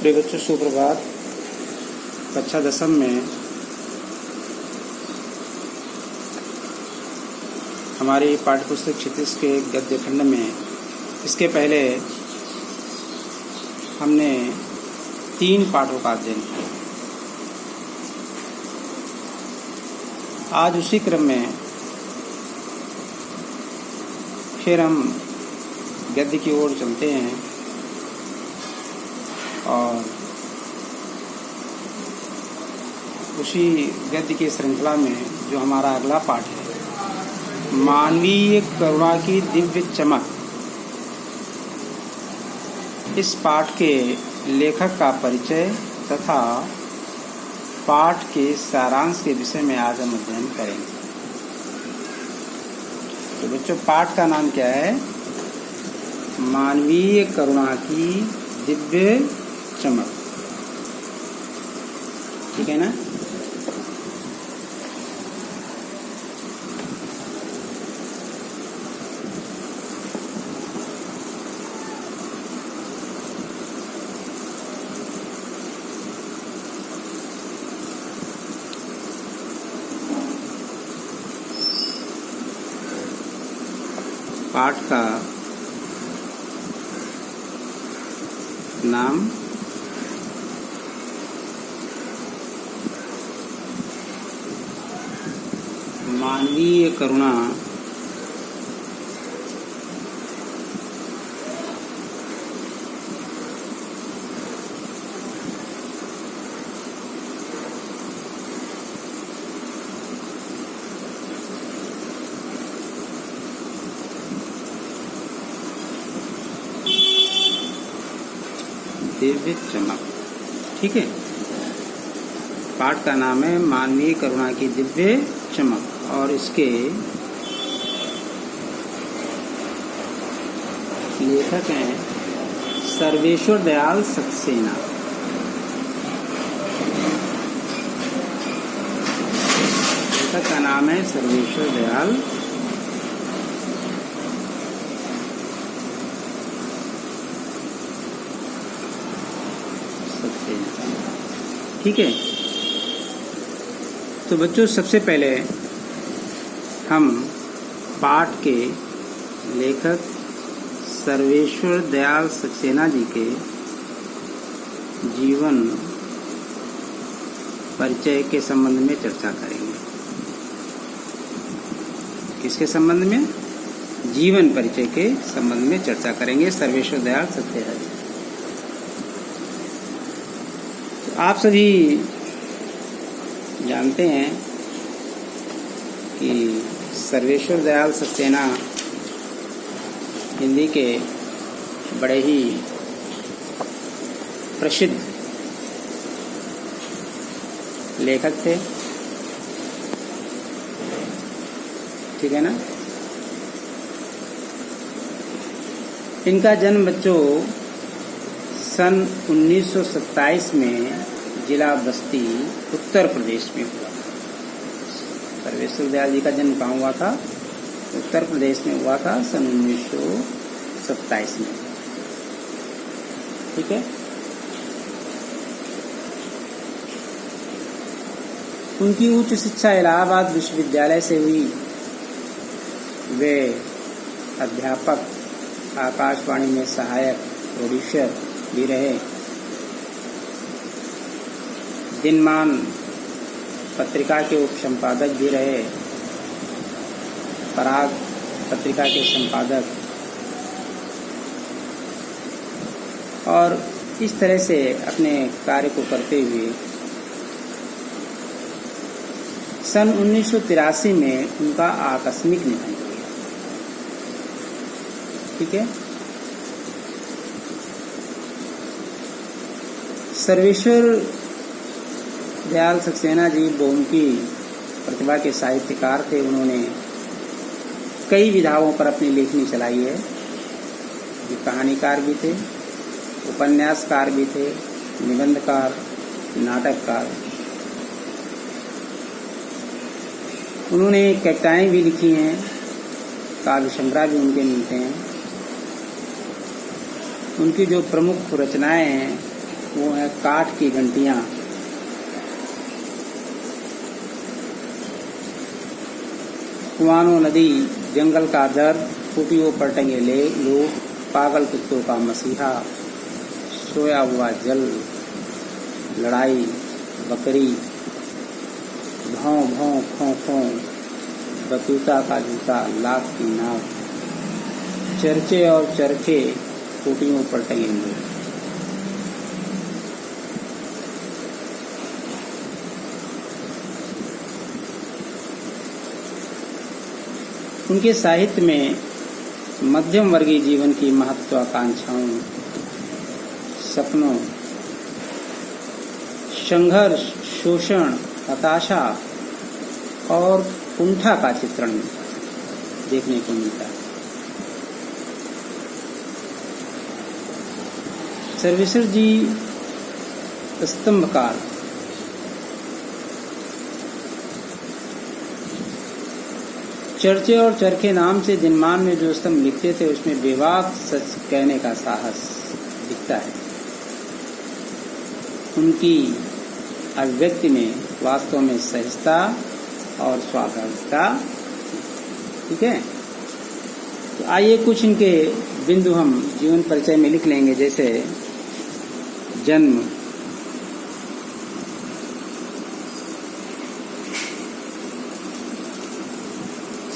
प्रिय बच्चों, सुप्रभात। कक्षा 10 में हमारी पाठ्यपुस्तक क्षितिज के गद्य खंड में इसके पहले हमने 3 पाठों का अध्ययन किया। आज उसी क्रम में फिर हम गद्य की ओर चलते हैं और उसी गद्य की श्रृंखला में जो हमारा अगला पाठ है, मानवीय करुणा की दिव्य चमक, इस पाठ के लेखक का परिचय तथा पाठ के सारांश के विषय में आज हम अध्ययन करेंगे। तो बच्चों, पाठ का नाम क्या है? मानवीय करुणा की दिव्य चमक। ठीक है ना? पाठ का नाम मानवीय करुणा दिव्य चमक। ठीक है, पाठ का नाम है मानवीय करुणा की दिव्य चमक और इसके लेखक हैं सर्वेश्वर दयाल सक्सेना। लेखक का नाम है सर्वेश्वर दयाल सक्सेना। ठीक है, तो बच्चों, सबसे पहले हम पाठ के लेखक सर्वेश्वर दयाल सक्सेना जी के जीवन परिचय के संबंध में चर्चा करेंगे। किसके संबंध में? जीवन परिचय के संबंध में चर्चा करेंगे सर्वेश्वर दयाल सक्सेना जी। तो आप सभी जानते हैं कि सर्वेश्वर दयाल सक्सेना हिंदी के बड़े ही प्रसिद्ध लेखक थे। ठीक है ना? इनका जन्म बच्चों सन 1927 में जिला बस्ती, उत्तर प्रदेश में हुआ। सर्वेश्वर दयाल जी का जन्म कहाँ हुआ था? उत्तर प्रदेश में हुआ था सन 1927 में। ठीक है, उनकी उच्च शिक्षा इलाहाबाद विश्वविद्यालय से हुई। वे अध्यापक, आकाशवाणी में सहायक प्रोड्यूसर भी रहे। दिनमान पत्रिका के उप संपादक भी रहे, पराग पत्रिका के संपादक, और इस तरह से अपने कार्य को करते हुए सन 1983 में उनका आकस्मिक निधन हो गया। ठीक है, सर्वेश्वर दयाल सक्सेना जी बहुमुखी प्रतिभा के साहित्यकार थे। उन्होंने कई विधाओं पर अपनी लेखनी चलाई है। ये कहानीकार भी थे, उपन्यासकार भी थे, निबंधकार, नाटककार। उन्होंने कविताएं भी लिखी हैं, काव्य संग्रह भी उनके मिलते हैं। उनकी जो प्रमुख रचनाएं हैं वो है काठ की घंटियां। कुआनो नदी, जंगल का दर्द, खूटियों पर टंगे लोग, पागल कुत्तों का मसीहा, सोया हुआ जल, लड़ाई, बकरी, भौं भौं खों खों, बतूता का जूता, लाख की नाव, चरचे और चरखे, खूटियों पर टंगे लोग। उनके साहित्य में मध्यम वर्गीय जीवन की महत्वाकांक्षाओं, सपनों, संघर्ष, शोषण, हताशा और कुंठा का चित्रण देखने को मिलता है। सर्वेश्वर जी स्तंभकार, चर्चे और चरखे नाम से दिनमान में जो स्तंभ लिखते थे उसमें बेबाक सच कहने का साहस दिखता है। उनकी अभिव्यक्ति में वास्तव में सहजता और स्वाभाविकता। ठीक है, तो आइए कुछ इनके बिंदु हम जीवन परिचय में लिख लेंगे। जैसे जन्म,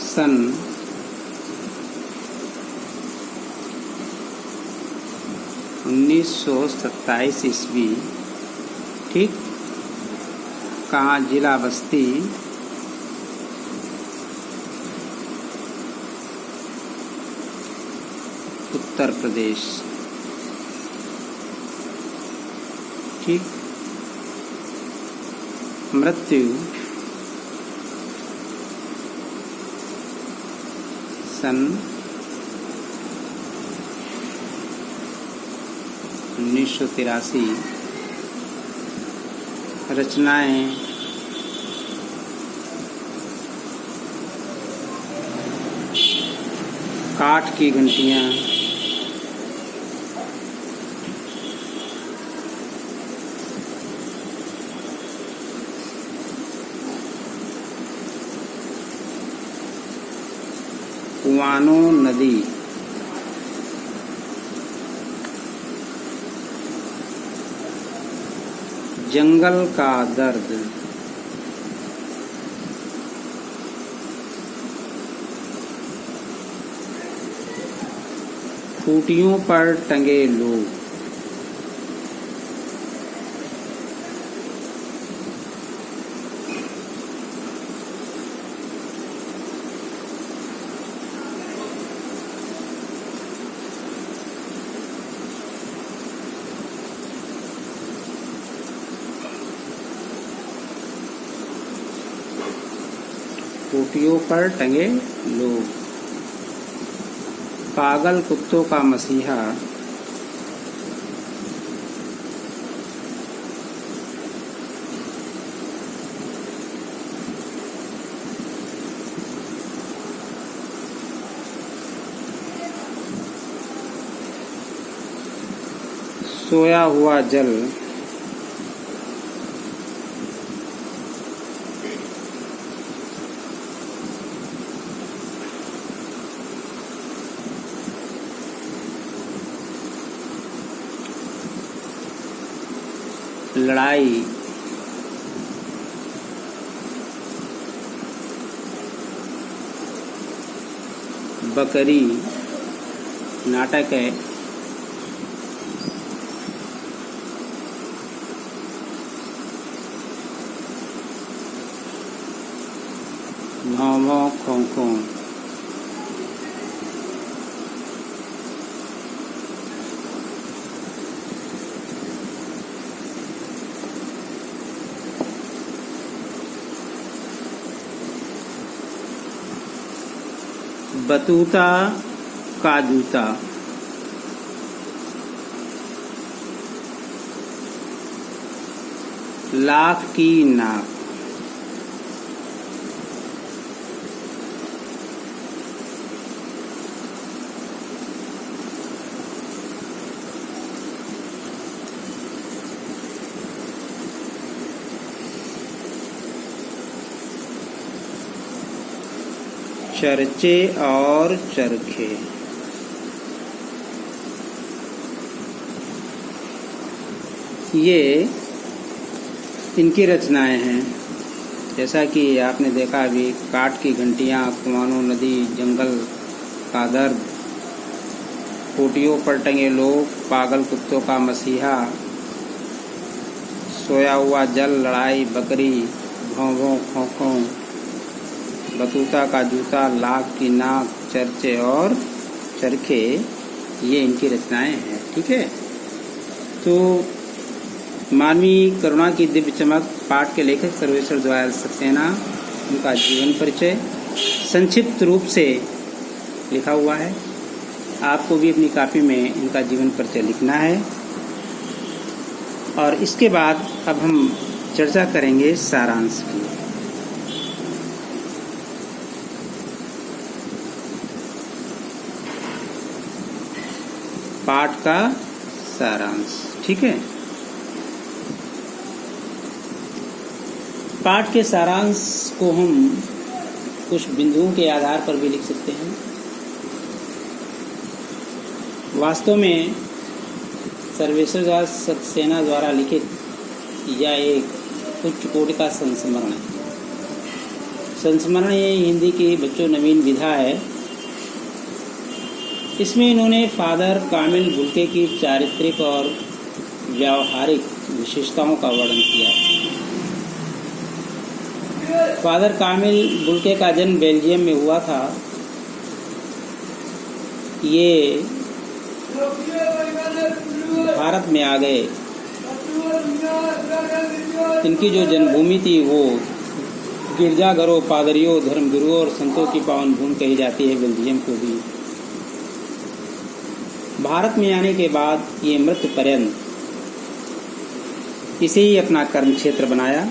सन 1927 ईस्वी, ठीक, कहाँ, जिला बस्ती, उत्तर प्रदेश, ठीक। मृत्यु सन 1983। रचनाएं काठ की घंटियां, कुआनो नदी, जंगल का दर्द, खूटियों पर टंगे लोग, खूटियों पर टंगे लोग, पागल कुत्तों का मसीहा, सोया हुआ जल, लड़ाई, बकरी, नाटक है, भौं भौं खों खों, बतूता का जूता, लाख की नाक, चर्चे और चरखे। ये इनकी रचनाएं हैं। जैसा कि आपने देखा अभी, काठ की घंटियां, कुआनों, नदी, जंगल का दर्द, पोटियों पर टंगे लोग, पागल कुत्तों का मसीहा, सोया हुआ जल, लड़ाई, बकरी, भौं भौं खों खों, बतूता का जूता, लाख की नाक, चर्चे और चरखे, ये इनकी रचनाएं हैं। ठीक है। तो मानवीय करुणा की दिव्य चमक पाठ के लेखक सर्वेश्वर दयाल सक्सेना, उनका जीवन परिचय संक्षिप्त रूप से लिखा हुआ है। आपको भी अपनी कॉपी में इनका जीवन परिचय लिखना है। और इसके बाद अब हम चर्चा करेंगे सारांश की। पाठ का सारांश। ठीक है। पाठ के सारांश को हम कुछ बिंदुओं के आधार पर भी लिख सकते हैं। वास्तव में सर्वेश्वर दयाल सक्सेना द्वारा लिखित यह एक उच्च कोटि का संस्मरण है। संस्मरण ये हिंदी की बच्चों नवीन विधा है। इसमें इन्होंने फादर कामिल बुल्के की चारित्रिक और व्यावहारिक विशेषताओं का वर्णन किया है। फादर कामिल बुल्के का जन्म बेल्जियम में हुआ था। ये भारत में आ गए। इनकी जो जन्मभूमि थी वो गिरजाघरों, पादरियों, धर्मगुरुओं और संतों की पावन भूमि कही जाती है बेल्जियम को भी। भारत में आने के बाद ये मृत्यु पर्यंत इसे ही अपना कर्म क्षेत्र बनाया।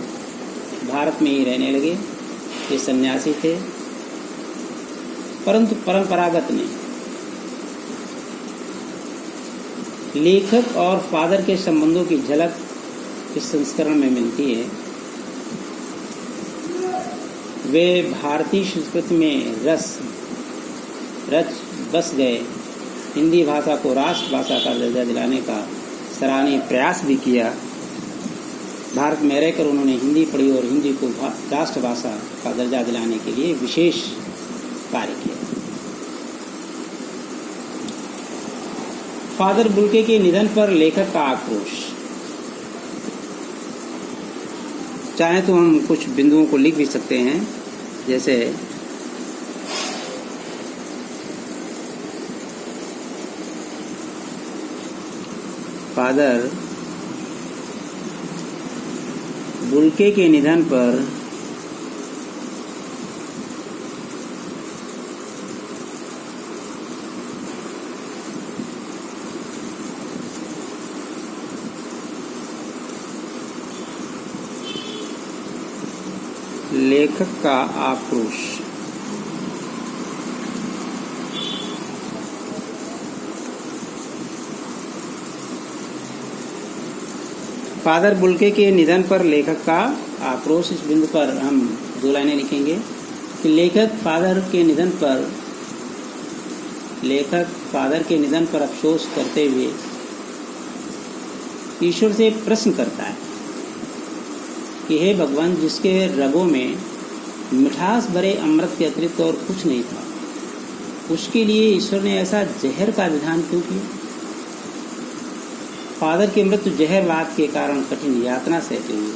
भारत में ही रहने लगे। ये सन्यासी थे, परंतु परंपरागत नहीं। लेखक और फादर के संबंधों की झलक इस संस्करण में मिलती है। वे भारतीय संस्कृति में रच बस गए। हिंदी भाषा को राष्ट्रभाषा का दर्जा दिलाने का सराहनीय प्रयास भी किया। भारत में रहकर उन्होंने हिंदी पढ़ी और हिंदी को राष्ट्रभाषा का दर्जा दिलाने के लिए विशेष कार्य किया। फादर बुल्के के निधन पर लेखक का आक्रोश। चाहे तो हम कुछ बिंदुओं को लिख भी सकते हैं, जैसे फादर बुल्के के निधन पर लेखक का आक्रोश। फादर बुल्के के निधन पर लेखक का आक्रोश। इस बिंदु पर हम 2 लाइनें लिखेंगे कि लेखक फादर के निधन पर अफसोस करते हुए ईश्वर से प्रश्न करता है कि हे भगवान, जिसके रगों में मिठास भरे अमृत के अतिरिक्त और कुछ नहीं था, उसके लिए ईश्वर ने ऐसा जहर का विधान क्यों किया? फादर की मृत्यु जहरवाद के कारण कठिन यातना सहते हुए।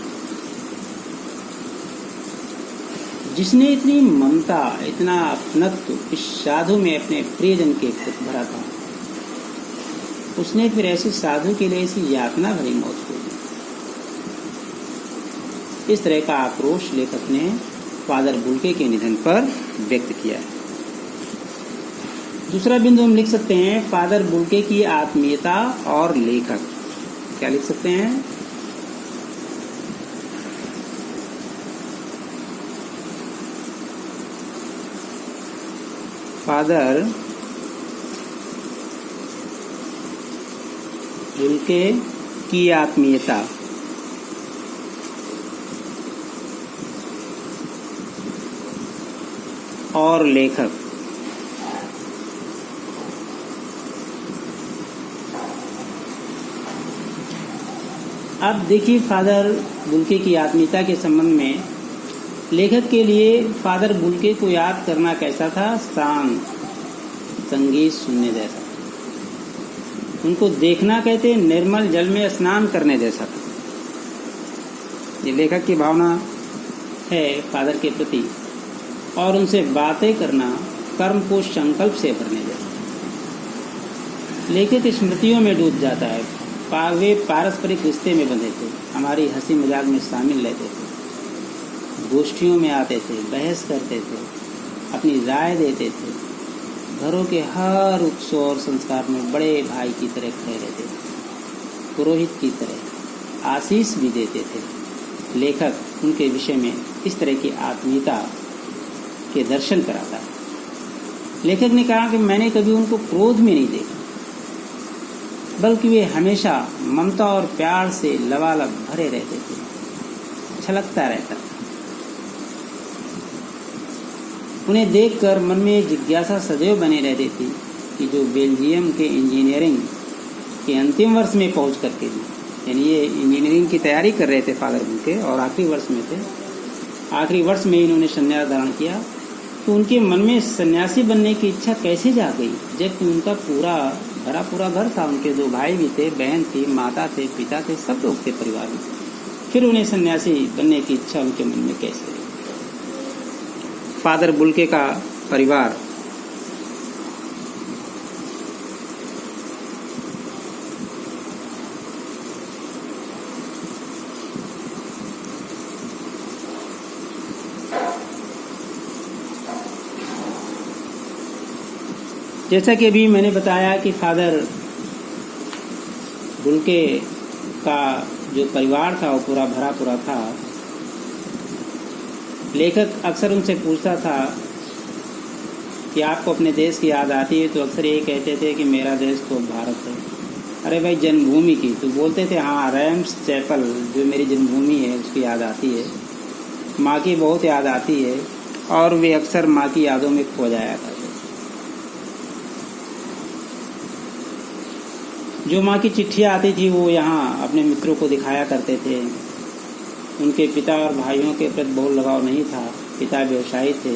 जिसने इतनी ममता, इतना अपनत्व इस साधु में अपने प्रियजन के प्रति भरा था, उसने फिर ऐसे साधु के लिए ऐसी यातना भरी मौत को दी। इस तरह का आक्रोश लेखक ने फादर बुल्के के निधन पर व्यक्त किया है। दूसरा बिंदु हम लिख सकते हैं फादर बुल्के की आत्मीयता और लेखक। क्या लिख सकते हैं? फादर बुल्के की आत्मीयता और लेखक। अब देखिए फादर बुल्के की आत्मीयता के संबंध में लेखक के लिए फादर बुल्के को याद करना कैसा था? शांत, संगीत सुनने जैसा। उनको देखना कहते निर्मल जल में स्नान करने जैसा था। ये लेखक की भावना है फादर के प्रति। और उनसे बातें करना कर्म को संकल्प से भरने जैसा। लेखक स्मृतियों में डूब जाता है। वे पारस्परिक रिश्ते में बंधे थे, हमारी हंसी मजाक में शामिल रहते थे, गोष्ठियों में आते थे, बहस करते थे, अपनी राय देते थे, घरों के हर उत्सव और संस्कार में बड़े भाई की तरह खड़े रहते थे, पुरोहित की तरह आशीष भी देते थे। लेखक उनके विषय में इस तरह की आत्मीयता के दर्शन कराता है। लेखक ने कहा कि मैंने कभी उनको क्रोध में नहीं देखा, बल्कि वे हमेशा ममता और प्यार से लबालब भरे रहते थे, छलकता रहता था। उन्हें देखकर मन में जिज्ञासा सदैव बनी रहती थी कि जो बेल्जियम के इंजीनियरिंग के अंतिम वर्ष में पहुंच करके भी, यानी ये इंजीनियरिंग की तैयारी कर रहे थे फादर बुल्के और आखिरी वर्ष में थे, आखिरी वर्ष में इन्होंने संन्यास धारण किया, तो उनके मन में सन्यासी बनने की इच्छा कैसे जाग गई, जबकि उनका पूरा घर था। उनके 2 भाई भी थे, बहन थी, माता थे, पिता थे, सब लोग थे परिवार में। फिर उन्हें सन्यासी बनने की इच्छा उनके मन में कैसे? फादर बुल्के का परिवार जैसा कि अभी मैंने बताया कि फादर बुल्के का जो परिवार था वो पूरा भरा था। लेखक अक्सर उनसे पूछता था कि आपको अपने देश की याद आती है? तो अक्सर ये कहते थे कि मेरा देश तो भारत है। अरे भाई जन्मभूमि की? तो बोलते थे हाँ, रैम्स चैपल जो मेरी जन्मभूमि है उसकी याद आती है, माँ की बहुत याद आती है। और वे अक्सर माँ की यादों में खो जाया करते। जो माँ की चिट्ठियाँ आती थी वो यहाँ अपने मित्रों को दिखाया करते थे। उनके पिता और भाइयों के प्रति बहुत लगाव नहीं था। पिता व्यवसायी थे,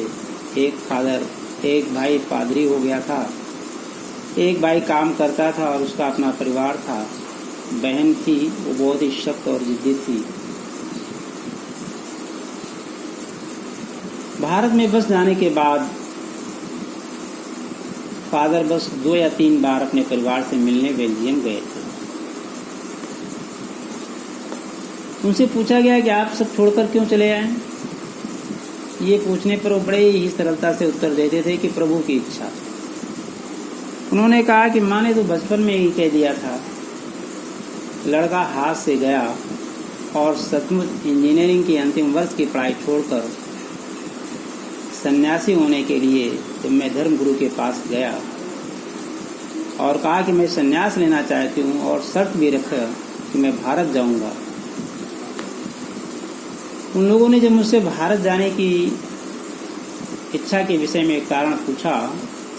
एक भाई पादरी हो गया था, एक भाई काम करता था और उसका अपना परिवार था। बहन थी, वो बहुत ही सख्त और जिद्दी थी। भारत में बस जाने के बाद फादर बस 2 या 3 बार अपने परिवार से मिलने बेल्जियम गए थे। उनसे पूछा गया कि आप सब छोड़कर क्यों चले आए? ये पूछने पर वो बड़े ही सरलता से उत्तर देते थे कि प्रभु की इच्छा। उन्होंने कहा कि माँ ने तो बचपन में ही कह दिया था। लड़का हाथ से गया और सचमुच इंजीनियरिंग की अंतिम वर्ष की पढ़ाई छोड़कर सन्यासी होने के लिए जब मैं धर्मगुरु के पास गया और कहा कि मैं सन्यास लेना चाहती हूँ और शर्त भी रखा कि मैं भारत जाऊँगा, उन लोगों ने जब मुझसे भारत जाने की इच्छा के विषय में एक कारण पूछा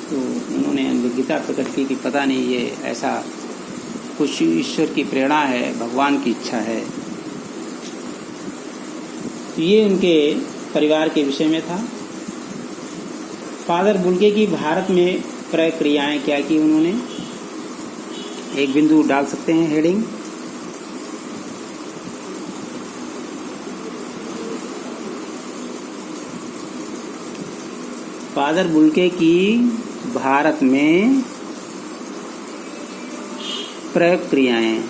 तो उन्होंने अनभिज्ञता प्रकट की कि पता नहीं ये ऐसा कुछ ईश्वर की प्रेरणा है, भगवान की इच्छा है। ये उनके परिवार के विषय में था। फादर बुल्के की भारत में प्रक्रियाएं क्या की उन्होंने, एक बिंदु डाल सकते हैं हेडिंग। फादर बुल्के की भारत में प्रक्रियाएं।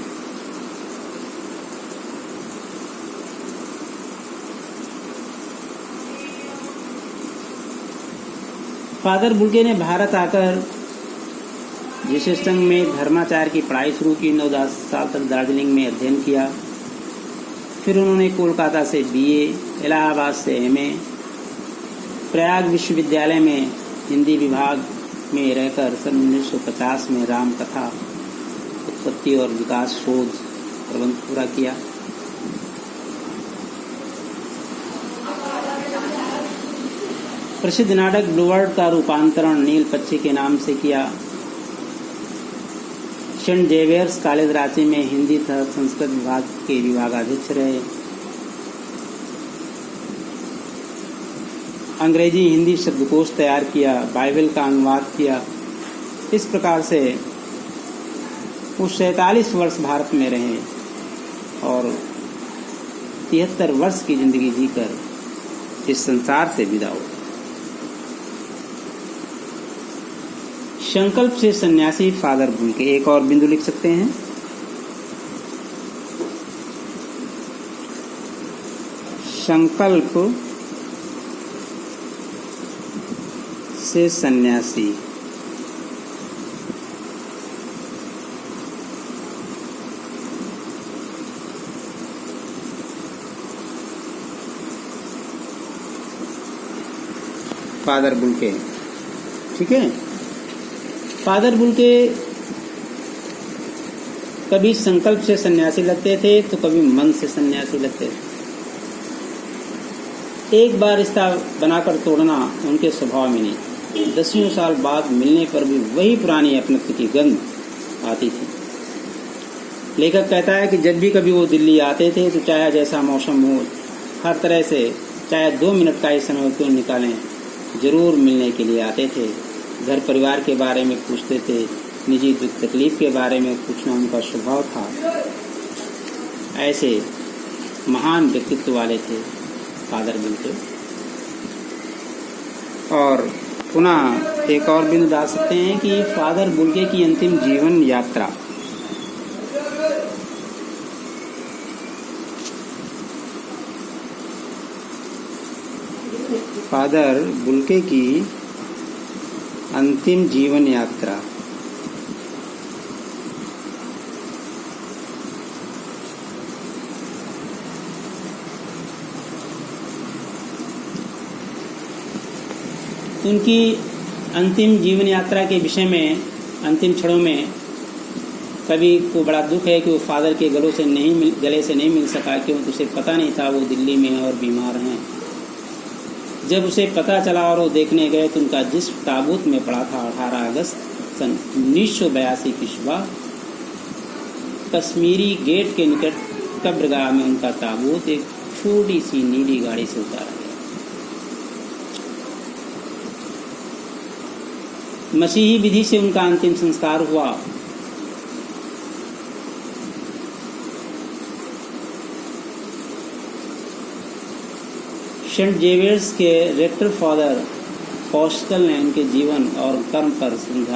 फादर बुल्के ने भारत आकर जिस संघ में धर्माचार्य की पढ़ाई शुरू की, 9-10 साल तक दार्जिलिंग में अध्ययन किया। फिर उन्होंने कोलकाता से BA, इलाहाबाद से MA, प्रयाग विश्वविद्यालय में हिंदी विभाग में रहकर सन 1950 में राम कथा उत्पत्ति और विकास शोध प्रबंध पूरा किया। प्रसिद्ध नाटक ब्लूबर्ड का रूपांतरण नील पक्षी के नाम से किया। सेंट जेवियर्स कॉलेज रांची में हिंदी तथा संस्कृत विभाग के विभागाध्यक्ष रहे। अंग्रेजी हिंदी शब्दकोश तैयार किया, बाइबल का अनुवाद किया। इस प्रकार से वो 47 वर्ष भारत में रहे और 73 वर्ष की जिंदगी जीकर इस संसार से विदा हुए। संकल्प से सन्यासी फादर बुल्के। एक और बिंदु लिख सकते हैं। संकल्प से सन्यासी। फादर बुल्के, ठीक है। फादर बुल्के कभी संकल्प से सन्यासी लगते थे तो कभी मन से सन्यासी लगते थे। एक बार रिश्ता बनाकर तोड़ना उनके स्वभाव में नहीं। 10 साल बाद मिलने पर भी वही पुरानी अपनत्व की गंध आती थी। लेखक कहता है कि जब भी कभी वो दिल्ली आते थे तो चाहे जैसा मौसम हो, हर तरह से चाहे 2 मिनट का ही समय क्यों निकालें, जरूर मिलने के लिए आते थे। घर परिवार के बारे में पूछते थे, निजी दुख तकलीफ के बारे में पूछना उनका स्वभाव था। ऐसे महान व्यक्तित्व वाले थे फादर बुल्के। और पुनः एक और बिंदु डाल सकते हैं कि फादर बुल्के की अंतिम जीवन यात्रा। फादर बुल्के की अंतिम जीवन यात्रा। उनकी अंतिम जीवन यात्रा के विषय में अंतिम क्षणों में कवि को बड़ा दुख है कि वो फादर के गले से नहीं मिल सका, क्योंकि उसे पता नहीं था वो दिल्ली में और बीमार हैं। जब उसे पता चला और वो देखने गए तो उनका जिस्म ताबूत में पड़ा था। 18 अगस्त सन 1982 की सुबह कश्मीरी गेट के निकट कब्रगाह में उनका ताबूत एक छोटी सी नीली गाड़ी से उतारा गया। मसीही विधि से उनका अंतिम संस्कार हुआ। सेंट जेवियर्स के रेक्टर फादर पॉस्कल ने उनके जीवन और कर्म पर समझा